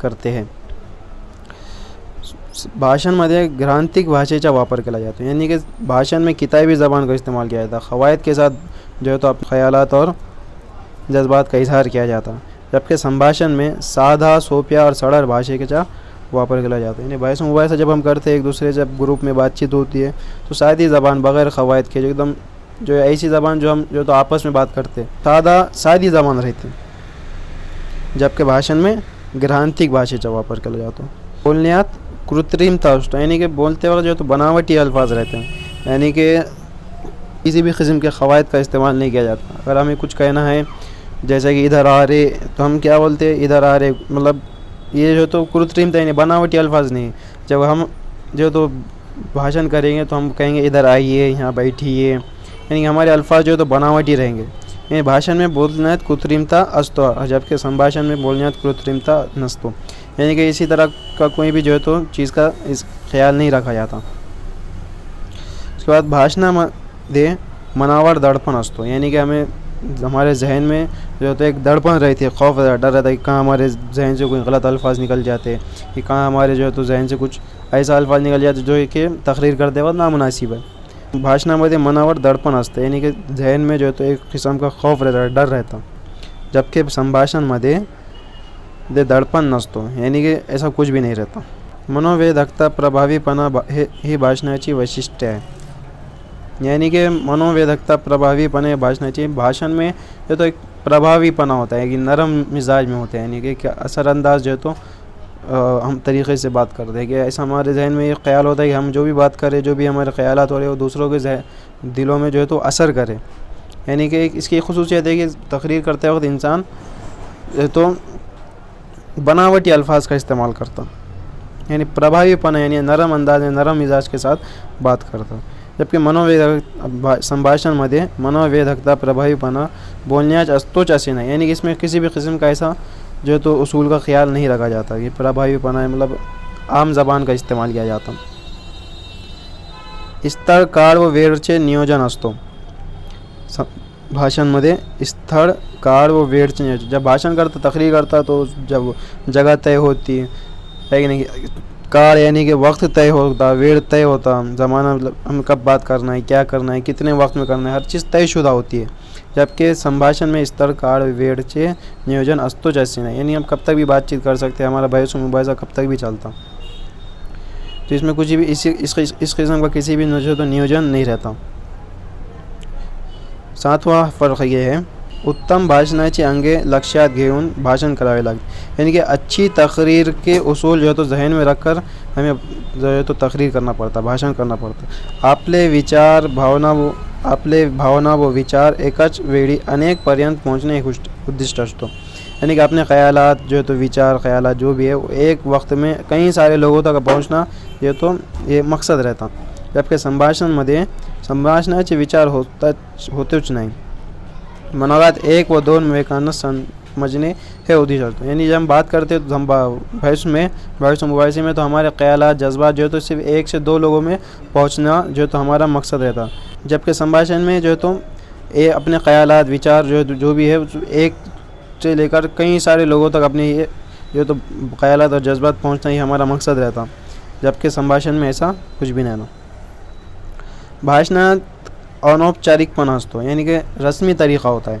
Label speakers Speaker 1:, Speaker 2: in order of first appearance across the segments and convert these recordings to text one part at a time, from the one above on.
Speaker 1: करते हैं। भाषणमध्ये ग्रांथिक भाषेचा वापर केला जातो, यानी कि भाषण में किताबी ज़बान का इस्तेमाल किया जाता है। क़वायद के साथ तो अपने ख़यालात और जज्बात का इजहार किया जाता है, जबकि संभाषण में सादा, सोपिया और सरल भाषा का वापर किया जाता है। यानी बहस मुबाहिसा जब हम करते हैं, एक दूसरे जब ग्रुप में बातचीत होती है, तो सादी ज़बान बग़ैर क़वायद के एकदम ऐसी ज़बान जो हम तो आपस में बात करते हैं, सादी ज़बान रहती है, जबकि भाषण में ग्रांथिक भाषेचा वापर किया जाता है। बोलण्यात कृत्रिमता असतो, यानी कि बोलते वक्त तो बनावटी अल्फाज रहते हैं, यानी कि किसी भी किस्म के क़वायद का इस्तेमाल नहीं किया जाता। अगर हमें कुछ कहना है, जैसे कि इधर आ रहे, तो हम क्या बोलते हैं, इधर आ रहे, मतलब ये तो कृत्रिमता यानी बनावटी अल्फाज नहीं। जब हम तो भाषण करेंगे तो हम कहेंगे इधर आइए, यहाँ बैठिए, यानी हमारे अल्फाज तो बनावटी रहेंगे। यानी भाषण में बोलण्यात कृत्रिमता असतो, जबकि संभाषण में बोलण्यात कृत्रिमता नसतो, यानी कि इसी तरह का कोई भी तो चीज़ का इस ख्याल नहीं रखा जाता। उसके बाद भाषणामध्ये मनावर दडपण असतो, यानी कि हमारे जहन में तो एक दडपण रहती है, खौफ डर रहता है कि कहाँ हमारे जहन से कोई गलत अल्फाज निकल जाते हैं, कि कहाँ हमारे तो जहन से कुछ ऐसा अल्फाज निकल जाते जो कि तकरीर करते वक्त नामुनासिब है। भाषणामध्ये मनावर दडपण असतं, यानी कि जहन में तो एक किस्म का खौफ रहता है, डर रहता, जबकि संभाषणमध्ये दडपण नसतो, यानी कि ऐसा कुछ भी नहीं रहता। मनोवेधकता, प्रभावीपणा ही भाषणाची वैशिष्ट्य आहे, यानी कि मनोवेधकता, प्रभावीपना भाषणाची। भाषण में तो एक प्रभावीपना होता है कि नरम मिजाज में होते हैं, यानी कि असरअंदाज तो हम तरीक़े से बात करते हैं, कि ऐसा हमारे जहन में एक ख्याल होता है कि हम जो भी बात करें, जो भी हमारे ख्यालात हो रहे हैं, वो दूसरों के दिलों में तो असर करे। यानी कि इसकी ख़ुसूसियत है कि तकरीर करते वक्त इंसान तो बनावटी अल्फाज का इस्तेमाल करता, यानी प्रभावीपना यानी नरम अंदाज में, नरम मिजाज के साथ बात करता। जबकि संभाषणमध्ये मनोवेधकता, प्रभावीपना बोलण्यात असतोच असे नाही, यानी कि इसमें किसी भी किस्म का ऐसा तो उसूल का ख्याल नहीं रखा जाता कि प्रभावीपना मतलब आम ज़बान का इस्तेमाल किया जाता। स्थळ, काळ व वेळचे नियोजन असतो भाषणमध्ये। स्थळ, काळ व वेळचे नियोजन, जब भाषण करता, तकरीर करता, तो जब जगह तय होती है कि नहीं, काल यानी कि वक्त तय होता, वेळ तय होता, ज़माना मतलब हम कब बात करना है, क्या करना है, कितने वक्त में करना है, हर चीज़ तयशुदा होती है। जबकि संभाषण में स्थल, काल, वेळचे नियोजन असतोच असे नहीं, यानी हम कब तक भी बातचीत कर सकते हैं, हमारा बहस मुबाहिसा कब तक भी चलता, तो इसमें कुछ भी इस किस्म का किसी भी तो नियोजन नहीं रहता। सातवां फ़र्क ये है, उत्तम भाषणाची अंगे लक्षात घेऊन भाषण करावे लागते, यानी कि अच्छी तकरीर के उसूल तो जहन में रखकर हमें तो तकरीर करना पड़ता, भाषण करना पड़ता। आपले भावना व विचार एकाच वेळी अनेक पर्यंत पहुँचने एक उद्दिष्ट असतो, यानी कि अपने ख्यालात तो विचार, ख्यालात जो भी है, वो एक वक्त में कई सारे लोगों तक पहुँचना ये मकसद रहता। जबकि संभाषणमध्ये संभाषणाचे विचार होतेच नाही, मनात एक व दोन विवेकांना समझने है उद्देश्य असतो। यानी जब हम बात करते हैं तो हम बहस मुबाहिसे में तो हमारे ख्यालात, जज्बात तो सिर्फ एक से दो लोगों में पहुंचना तो हमारा मकसद रहता, जबकि संभाषण में तो ये अपने ख्यालात, विचार जो भी है, एक से लेकर कई सारे लोगों तक अपने तो ख्यालात और जज्बात पहुँचना ही हमारा मकसद रहता, जबकि संभाषण में ऐसा कुछ भी नहीं ना। भाषणात अनौपचारिकपणा असतो, यानी कि रस्मी तरीक़ा होता है,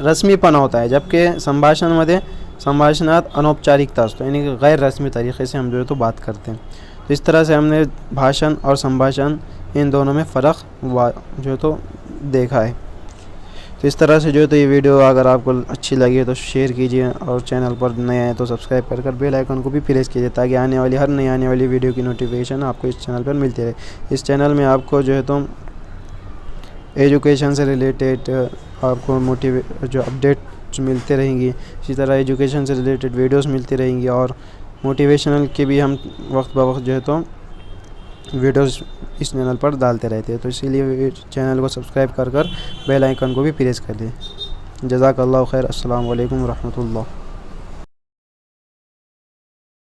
Speaker 1: रस्मीपणा होता है, जबकि संभाषणामध्ये संभाषणात अनौपचारिकता असतो यानी गैर रस्मी तरीके से हम जो है तो बात करते हैं. तो इस तरह से हमने भाषण और संभाषण इन दोनों में फ़र्क जो है तो देखा है. तो इस तरह से जो है तो ये वीडियो अगर आपको अच्छी लगी तो शेयर कीजिए और चैनल पर नए आए तो सब्सक्राइब कर बेल आइकन को भी प्रेस कीजिए ताकि हर नई आने वाली वीडियो की नोटिफिकेशन आपको इस चैनल पर मिलती रहे. इस चैनल में आपको जो है तो एजुकेशन से रिलेटेड आपको जो अपडेट्स मिलते रहेंगी, इसी तरह एजुकेशन से रिलेटेड वीडियोस मिलती रहेंगी और मोटिवेशनल के भी हम वक्त ब वक्त जो है तो वीडियोस इस चैनल पर डालते रहते हैं. तो इसीलिए चैनल को सब्सक्राइब कर बेल आइकन को भी प्रेस कर दें. जज़ाकल्लाहु खैर. अस्सलाम वालेकुम रहमतुल्लाह.